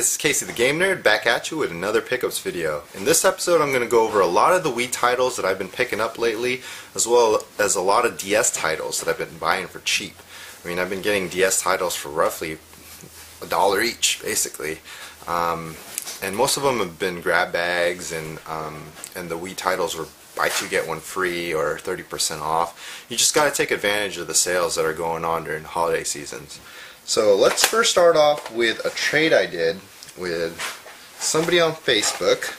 this is Casey the Game Nerd back at you with another pickups video. In this episode I'm going to go over a lot of the Wii titles that I've been picking up lately, as well as a lot of DS titles that I've been buying for cheap. I mean, I've been getting DS titles for roughly $1 each, basically. And most of them have been grab bags, and the Wii titles were buy two get one free or 30% off. You just got to take advantage of the sales that are going on during the holiday seasons. So let's first start off with a trade I did with somebody on Facebook.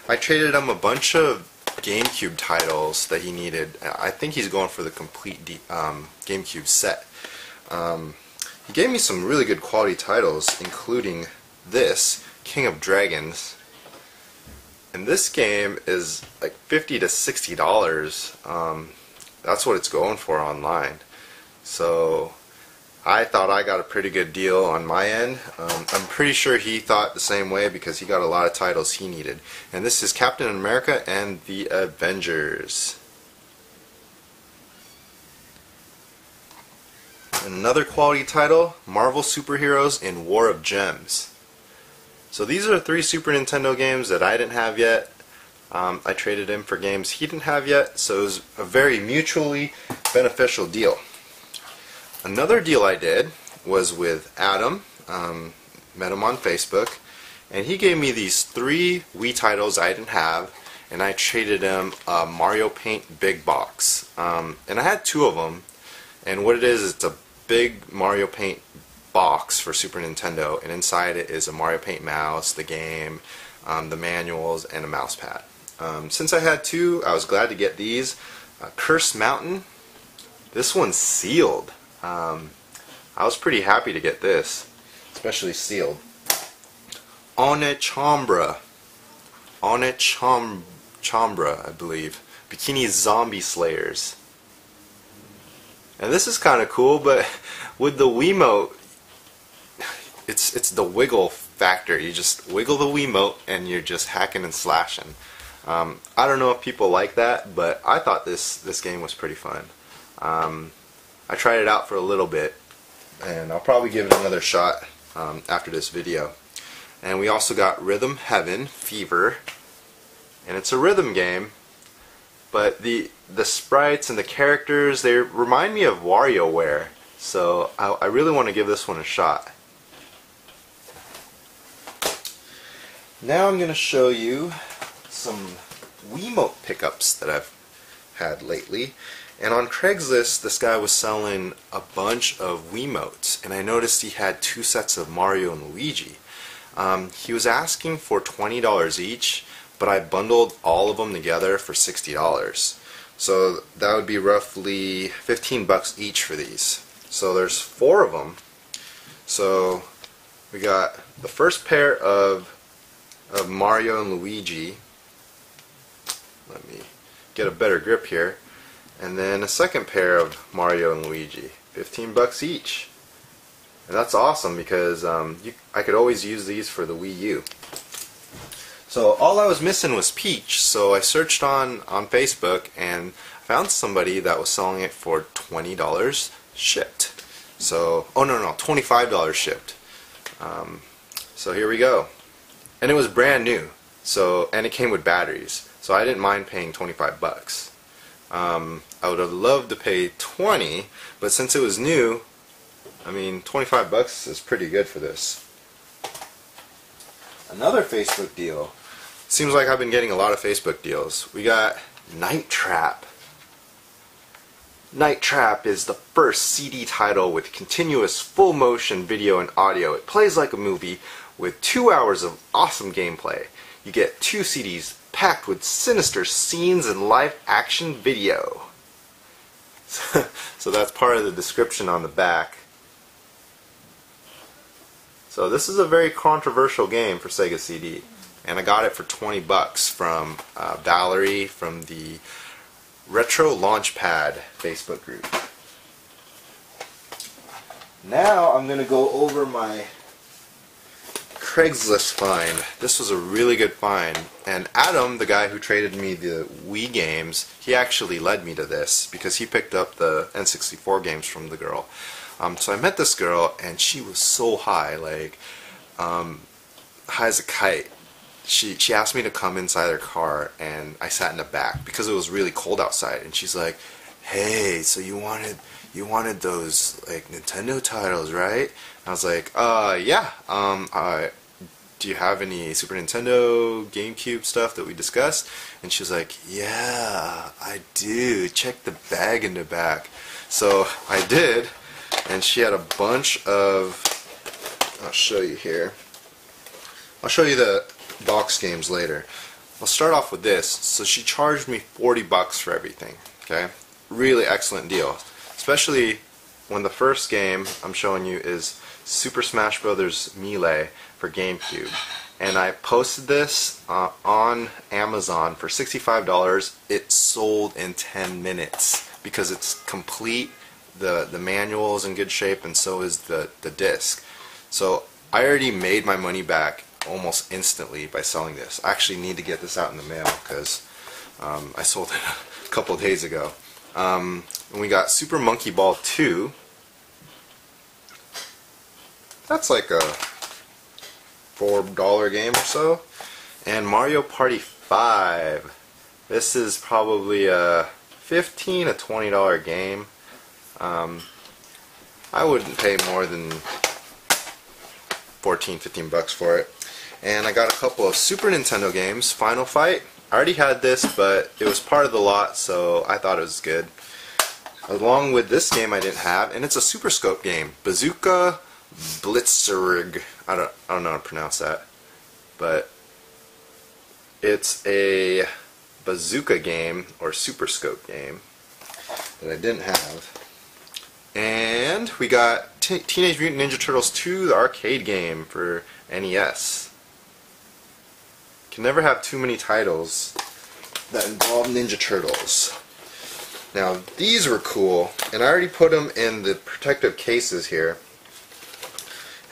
I traded him a bunch of GameCube titles that he needed. I think he's going for the complete GameCube set. He gave me some really good quality titles, including this, King of Dragons. And this game is like $50 to $60. That's what it's going for online. So I thought I got a pretty good deal on my end. I'm pretty sure he thought the same way because he got a lot of titles he needed. And this is Captain America and the Avengers. Another quality title, Marvel Superheroes in War of Gems. So these are 3 Super Nintendo games that I didn't have yet. I traded in for games he didn't have yet, so it was a very mutually beneficial deal. Another deal I did was with Adam, met him on Facebook, and he gave me these 3 Wii titles I didn't have, and I traded him a Mario Paint big box. And I had 2 of them, and what it is, it's a big Mario Paint box for Super Nintendo, and inside it is a Mario Paint mouse, the game, the manuals, and a mouse pad. Since I had 2, I was glad to get these. Cursed Mountain, this one's sealed. I was pretty happy to get this, especially sealed. Chambra, I believe. Bikini Zombie Slayers. And this is kind of cool, but with the Wiimote, it's the wiggle factor. You just wiggle the Wiimote and you're just hacking and slashing. I don't know if people like that, but I thought this game was pretty fun. I tried it out for a little bit, and I'll probably give it another shot after this video. And we also got Rhythm Heaven Fever, and it's a rhythm game, but the sprites and the characters, they remind me of WarioWare, so I really want to give this one a shot. Now I'm going to show you some Wiimote pickups that I've had lately. And on Craigslist, this guy was selling a bunch of Wiimotes, and I noticed he had 2 sets of Mario and Luigi. He was asking for $20 each, but I bundled all of them together for $60. So that would be roughly 15 bucks each for these. So there's 4 of them. So we got the first pair of Mario and Luigi. Let me get a better grip here. And then a second pair of Mario and Luigi, 15 bucks each. And that's awesome because I could always use these for the Wii U. So all I was missing was Peach, so I searched on Facebook and found somebody that was selling it for $20 shipped. So, oh no, $25 shipped. So here we go. And it was brand new, so, and it came with batteries, so I didn't mind paying 25 bucks. I would have loved to pay 20, but since it was new, I mean, 25 bucks is pretty good for this. Another Facebook deal. Seems like I've been getting a lot of Facebook deals. We got Night Trap. Night Trap is the first CD title with continuous full motion video and audio. It plays like a movie with 2 hours of awesome gameplay. You get 2 CDs packed with sinister scenes and live action video. So that's part of the description on the back. So this is a very controversial game for Sega CD, and I got it for 20 bucks from Valerie from the Retro Launchpad Facebook group. Now I'm going to go over my Craigslist find. This was a really good find, and Adam, the guy who traded me the Wii games, he actually led me to this because he picked up the N64 games from the girl. So I met this girl, and she was so high, like high as a kite. She asked me to come inside her car, and I sat in the back because it was really cold outside. And she's like, "Hey, so you wanted those like Nintendo titles, right?" And I was like, yeah. Do you have any Super Nintendo, GameCube stuff that we discussed?" And she was like, "Yeah, I do. Check the bag in the back." So I did, and she had a bunch of. I'll show you here. I'll show you the box games later. I'll start off with this. So she charged me $40 for everything. Okay, really excellent deal, especially when the first game I'm showing you is Super Smash Bros. Melee for GameCube, and I posted this on Amazon for $65. It sold in 10 minutes because it's complete. The manual is in good shape, and so is the disc. So I already made my money back almost instantly by selling this. I actually need to get this out in the mail because I sold it a couple days ago. And we got Super Monkey Ball 2. That's like a $4 game or so. And Mario Party 5. This is probably a $15 to $20 game. I wouldn't pay more than $14-15 for it. And I got a couple of Super Nintendo games. Final Fight. I already had this, but it was part of the lot, so I thought it was good. Along with this game I didn't have, and it's a Super Scope game. Bazooka Blitzkrieg. I don't know how to pronounce that, but it's a bazooka game or Super Scope game that I didn't have. And we got Teenage Mutant Ninja Turtles 2, the arcade game for NES. Can never have too many titles that involve Ninja Turtles. Now these were cool, and I already put them in the protective cases here.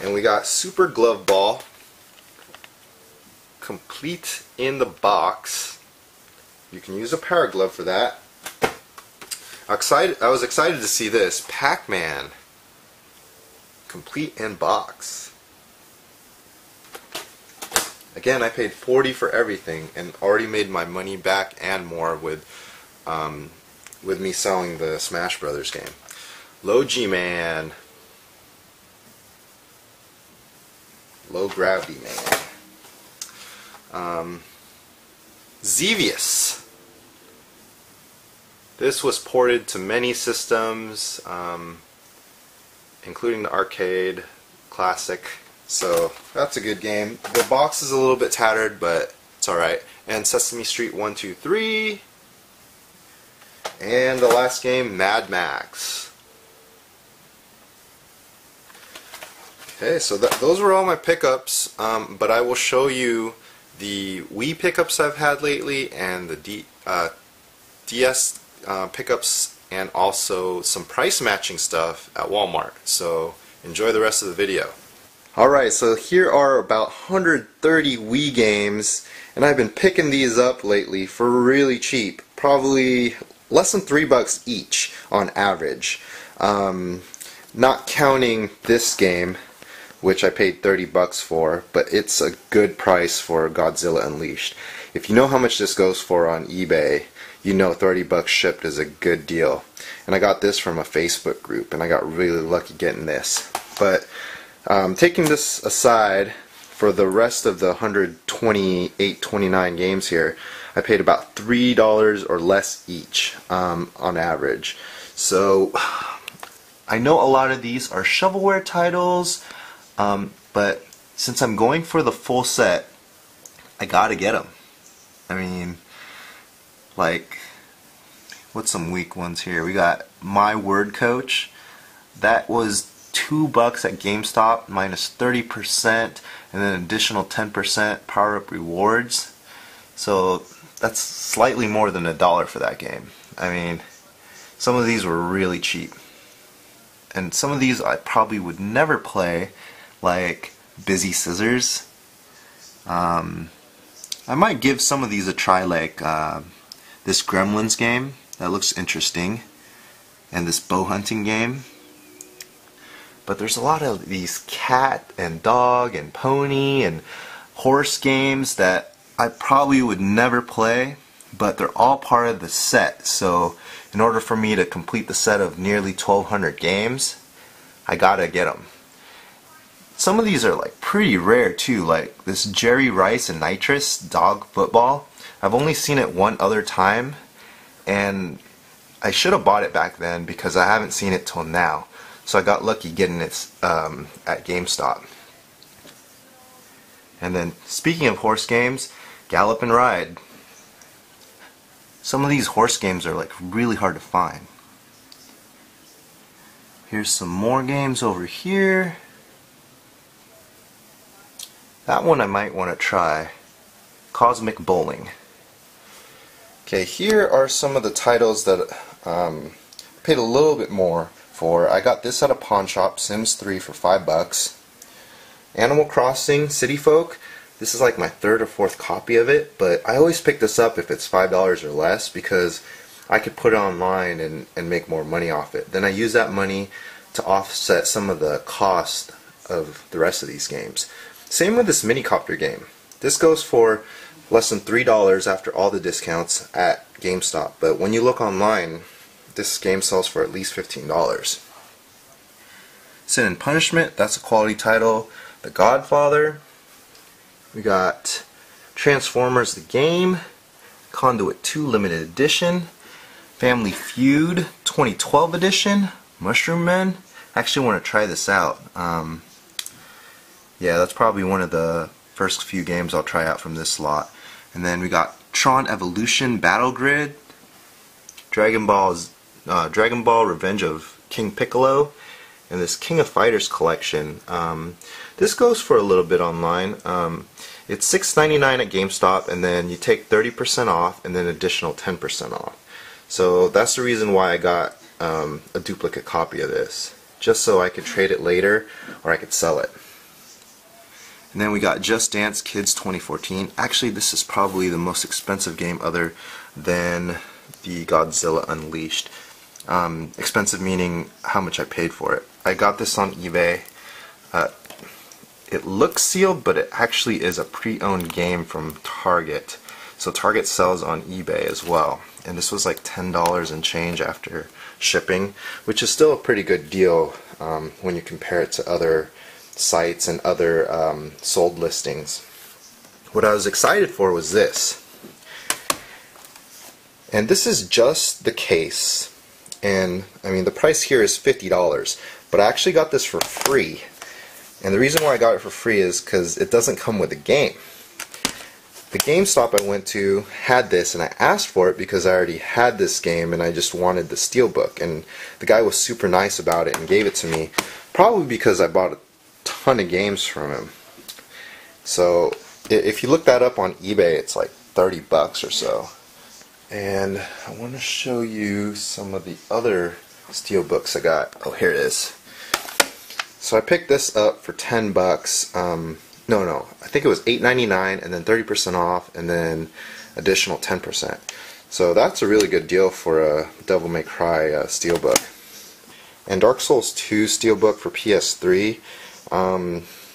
And we got Super Glove Ball, complete in the box. You can use a power glove for that. I was excited to see this Pac-Man, complete in box. Again, I paid $40 for everything and already made my money back and more with me selling the Smash Brothers game. Low G-Man, Low Gravity Man, Xevious. This was ported to many systems, including the arcade classic. So that's a good game. The box is a little bit tattered, but it's alright. And Sesame Street 1, 2, 3. And the last game, Mad Max. Okay, so those were all my pickups, but I will show you the Wii pickups I've had lately and the DS pickups, and also some price matching stuff at Walmart. So enjoy the rest of the video. Alright, so here are about 130 Wii games, and I've been picking these up lately for really cheap. Probably less than $3 each on average. Not counting this game, which I paid $30 for, but it's a good price for Godzilla Unleashed. If you know how much this goes for on eBay, you know $30 shipped is a good deal. And I got this from a Facebook group, and I got really lucky getting this. But taking this aside, for the rest of the 128-29 games here, I paid about $3 or less each on average. So I know a lot of these are shovelware titles, but since I'm going for the full set, I gotta get them. I mean, like, what's some weak ones here? We got My Word Coach. That was $2 at GameStop minus 30%, and then an additional 10% power-up rewards. So that's slightly more than $1 for that game. I mean, some of these were really cheap, and some of these I probably would never play, like Busy Scissors. I might give some of these a try, like this Gremlins game. That looks interesting, and this bow hunting game. But there's a lot of these cat and dog and pony and horse games that I probably would never play, but they're all part of the set. So in order for me to complete the set of nearly 1,200 games, I gotta get them. Some of these are like pretty rare too, like this Jerry Rice and Nitrous dog football. I've only seen it one other time, and I should have bought it back then because I haven't seen it till now. So I got lucky getting it at GameStop. And then speaking of horse games, Gallop and Ride. Some of these horse games are like really hard to find. Here's some more games over here. That one I might want to try. Cosmic Bowling. Okay, here are some of the titles that I paid a little bit more for. I got this at a pawn shop, Sims 3 for $5. Animal Crossing City Folk. This is like my third or fourth copy of it, but I always pick this up if it's $5 or less because I could put it online and make more money off it. Then I use that money to offset some of the cost of the rest of these games. Same with this minicopter game. This goes for less than $3 after all the discounts at GameStop, but when you look online, this game sells for at least $15. Sin and Punishment, that's a quality title. The Godfather. We got Transformers the Game, Conduit 2 Limited Edition, Family Feud 2012 Edition, Mushroom Men. I actually want to try this out. Yeah, that's probably one of the first few games I'll try out from this slot. And then we got Tron Evolution Battle Grid, Dragon Ball Revenge of King Piccolo, and this King of Fighters collection. This goes for a little bit online. It's $6.99 at GameStop, and then you take 30% off and then additional 10% off. So that's the reason why I got a duplicate copy of this, just so I could trade it later or I could sell it. And then we got Just Dance Kids 2014. Actually, this is probably the most expensive game other than the Godzilla Unleashed. Expensive meaning how much I paid for it. I got this on eBay. It looks sealed, but it actually is a pre-owned game from Target. So Target sells on eBay as well. And this was like $10 and change after shipping, which is still a pretty good deal when you compare it to other sites and other sold listings. What I was excited for was this. And this is just the case. And I mean, the price here is $50, but I actually got this for free. And the reason why I got it for free is because it doesn't come with a game. The GameStop I went to had this, and I asked for it because I already had this game and I just wanted the steelbook. And the guy was super nice about it and gave it to me, probably because I bought a ton of games from him. So if you look that up on eBay, it's like $30 or so. And I want to show you some of the other steelbooks I got. Oh, here it is. So I picked this up for $10. No, I think it was $8.99 and then 30% off and then additional 10%. So that's a really good deal for a Devil May Cry steelbook. And Dark Souls 2 steelbook for PS3.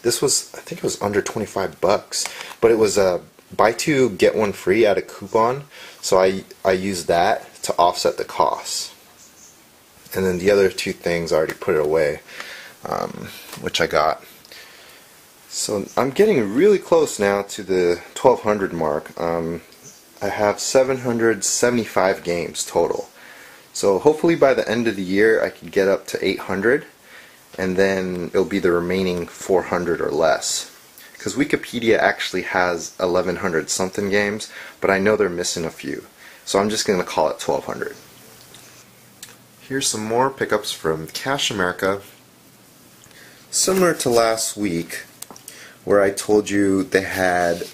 This was, I think it was under $25, but it was a buy two get one free at a coupon. So I used that to offset the costs. And then the other two things I already put it away, which I got. So I'm getting really close now to the 1200 mark. I have 775 games total. So hopefully by the end of the year I can get up to 800, and then it'll be the remaining 400 or less. Because Wikipedia actually has 1100 something games, but I know they're missing a few. So I'm just going to call it 1200. Here's some more pickups from Cash America. Similar to last week, where I told you they had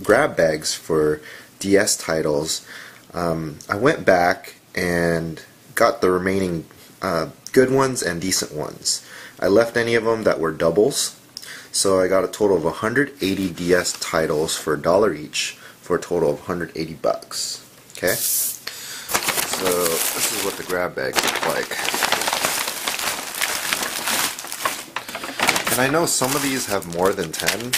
grab bags for DS titles. I went back and got the remaining good ones and decent ones. I left any of them that were doubles, so I got a total of 180 DS titles for $1 each, for a total of 180 bucks. Okay? So this is what the grab bags look like. And I know some of these have more than 10.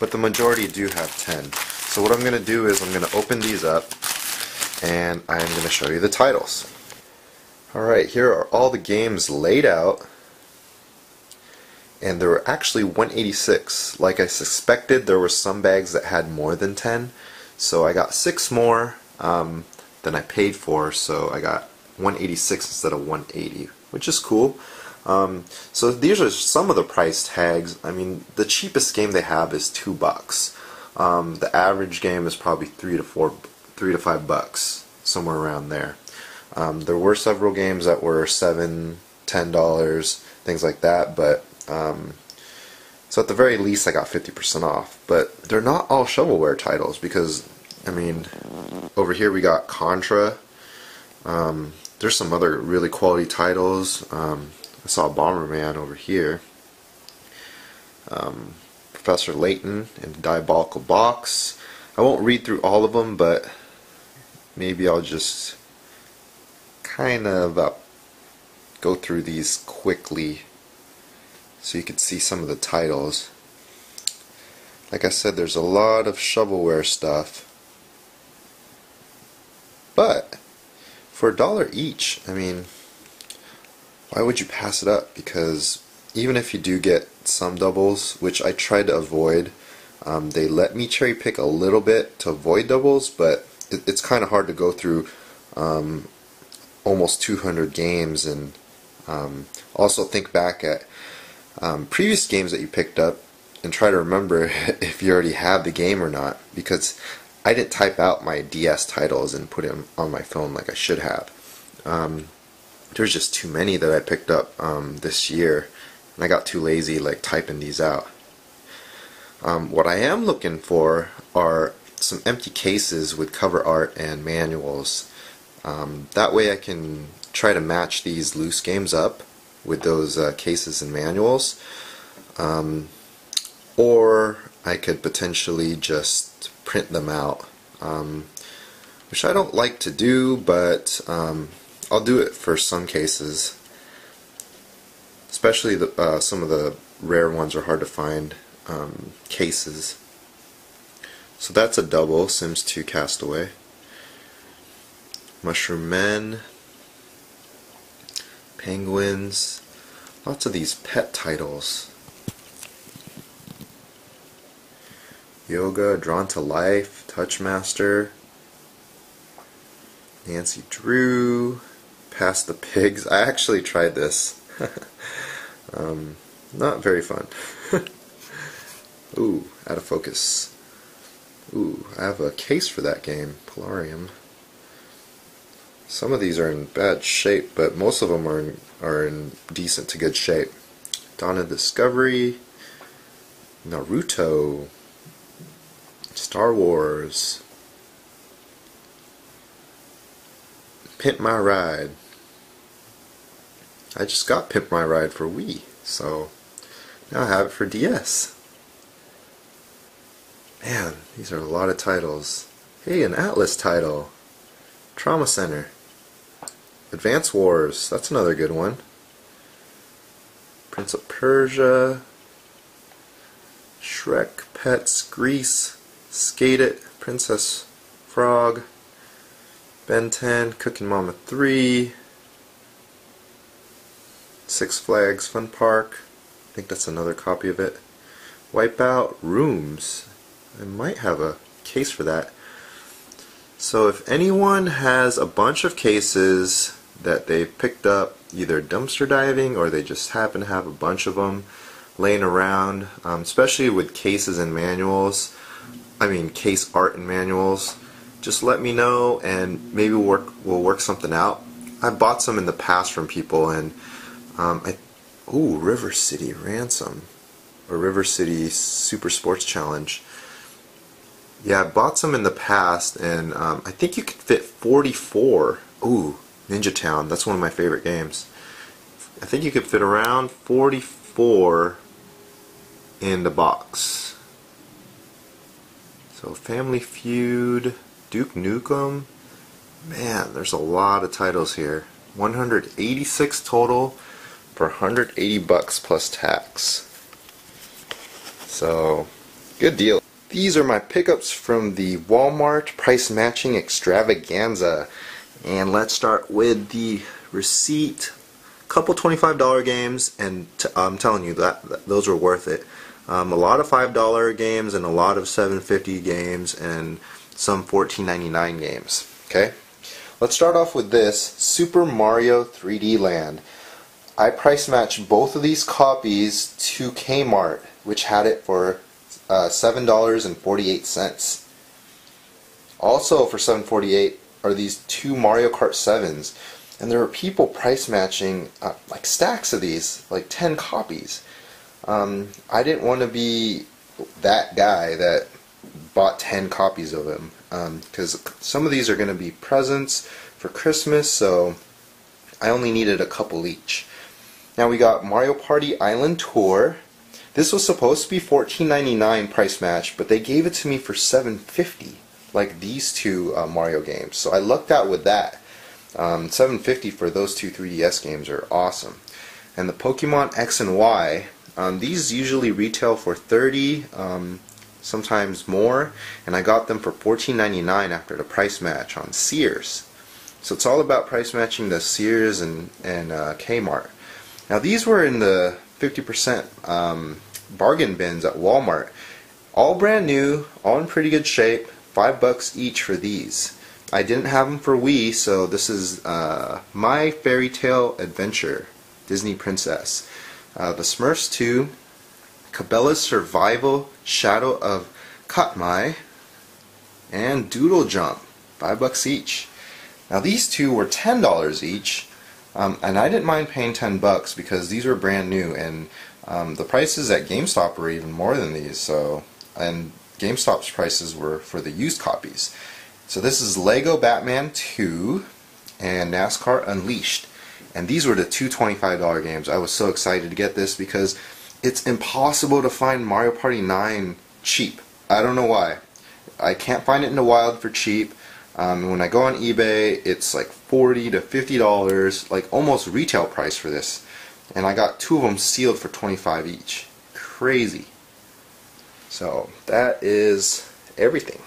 but the majority do have 10. So what I'm going to do is I'm going to open these up and I'm going to show you the titles. Alright, here are all the games laid out, and there were actually 186. Like I suspected, there were some bags that had more than 10, so I got 6 more than I paid for, so I got 186 instead of 180, which is cool. So these are some of the price tags. I mean, the cheapest game they have is $2. The average game is probably $3 to $5, somewhere around there. There were several games that were $7, $10, things like that, but so at the very least I got 50% off. But they're not all shovelware titles, because I mean, over here we got Contra. There's some other really quality titles. I saw Bomberman over here. Professor Layton and the Diabolical Box. I won't read through all of them, but maybe I'll just kind of go through these quickly so you can see some of the titles. Like I said, there's a lot of shovelware stuff, but for $1 each, I mean, why would you pass it up? Because even if you do get some doubles, which I tried to avoid, they let me cherry pick a little bit to avoid doubles, but it's kind of hard to go through almost 200 games, and also think back at previous games that you picked up and try to remember if you already have the game or not, because I didn't type out my DS titles and put them on my phone like I should have. There's just too many that I picked up this year, and I got too lazy like typing these out. What I am looking for are some empty cases with cover art and manuals. That way I can try to match these loose games up with those cases and manuals. Or I could potentially just print them out, which I don't like to do, but I'll do it for some cases. Especially some of the rare ones are hard to find cases. So that's a double, Sims 2 Castaway. Mushroom Men, Penguins, lots of these pet titles. Yoga, Drawn to Life, Touchmaster, Nancy Drew, Pass the Pigs. I actually tried this. Not very fun. Ooh, out of focus. Ooh, I have a case for that game, Polarium. Some of these are in bad shape, but most of them are in decent to good shape. Dawn of Discovery, Naruto, Star Wars, Pimp My Ride. I just got Pimp My Ride for Wii, so now I have it for DS. Man, these are a lot of titles. Hey, an Atlas title. Trauma Center. Advance Wars, that's another good one. Prince of Persia. Shrek, Pets, Grease, Skate It, Princess Frog, Ben 10, Cooking Mama 3, Six Flags Fun Park, I think that's another copy of it. Wipeout, Rooms, I might have a case for that. So if anyone has a bunch of cases that they picked up either dumpster diving or they just happen to have a bunch of them laying around, especially with cases and manuals, I mean case art and manuals, just let me know and maybe we'll work something out. I bought some in the past from people, and ooh, River City Ransom, or River City Super Sports Challenge. Yeah, I bought some in the past, and I think you could fit 44. Ooh, Ninjatown, that's one of my favorite games. I think you could fit around 44 in the box. So Family Feud, Duke Nukem, man, there's a lot of titles here. 186 total for $180 plus tax. So Good deal. These are my pickups from the Walmart price matching extravaganza. And let's start with the receipt. Couple $25 games, and I'm telling you that those were worth it. A lot of $5 games and a lot of $7.50 games and some $14.99 games. Okay, let's start off with this Super Mario 3D Land. I price matched both of these copies to Kmart, which had it for $7.48. Also for $7.48 are these two Mario Kart 7s. And there were people price matching like stacks of these, like 10 copies. I didn't want to be that guy that bought 10 copies of them, because some of these are going to be presents for Christmas, so I only needed a couple each. Now we got Mario Party Island Tour. This was supposed to be $14.99 price match, but they gave it to me for $7.50, like these two Mario games. So I lucked out with that. $7.50 for those two 3DS games are awesome. And the Pokemon X and Y, these usually retail for $30, sometimes more, and I got them for $14.99 after the price match on Sears. So it's all about price matching the Sears and Kmart. Now these were in the 50% bargain bins at Walmart. All brand new, all in pretty good shape, $5 each for these. I didn't have them for Wii, so this is My Fairy Tale Adventure, Disney Princess. The Smurfs 2, Cabela's Survival, Shadow of Katmai, and Doodle Jump, $5 each. Now these two were $10 each, and I didn't mind paying $10 because these were brand new, and the prices at GameStop were even more than these. So, and GameStop's prices were for the used copies. So this is Lego Batman 2 and NASCAR Unleashed. And these were the two $25 games. I was so excited to get this because it's impossible to find Mario Party 9 cheap. I don't know why. I can't find it in the wild for cheap. When I go on eBay, it's like $40 to $50, like almost retail price for this. And I got two of them sealed for $25 each. Crazy. So that is everything.